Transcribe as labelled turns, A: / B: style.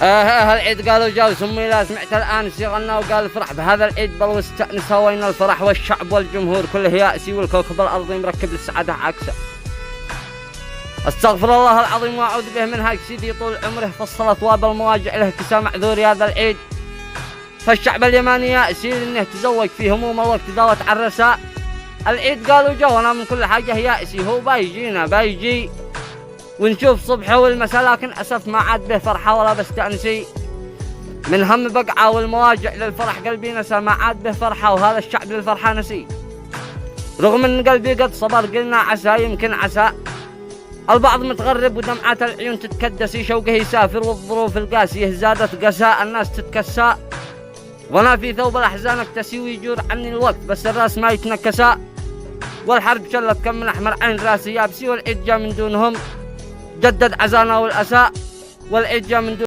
A: هالعيد قالوا جاء سمي لا سمعت الآن غنى وقال افرح بهذا العيد بل واستأنس وين الفرح والشعب والجمهور كله يأسي والكوكب الأرضي مركب للسعادة عكسه. استغفر الله العظيم واعوذ به من هاك سيدي طول عمره فصل اثواب المواجع له كسا معذوري هذا العيد. فالشعب اليماني يأسي انه تزوج في هموم الوقت ذا وتعرسا. العيد قالوا جونا من كل حاجة يأسي هو بايجي ونشوف صبحه والمساء لكن أسف ما عاد به فرحة ولا بستأنسي. من هم بقعة والمواجع للفرح قلبي نسى ما عاد به فرحة وهذا الشعب للفرحة نسي. رغم ان قلبي قد صبر قلنا عسى يمكن عسى. البعض متغرب ودمعات العيون تتكدسي شوقه يسافر والظروف القاسية زادت قساء الناس تتكسى. وانا في ثوب الأحزان اكتسي ويجور عني الوقت بس الراس ما يتنكسا. والحرب شلت كم من أحمر عين راسي يابسي والعيد جا من دونهم جدد عزانا والأساء والعيد جا من دون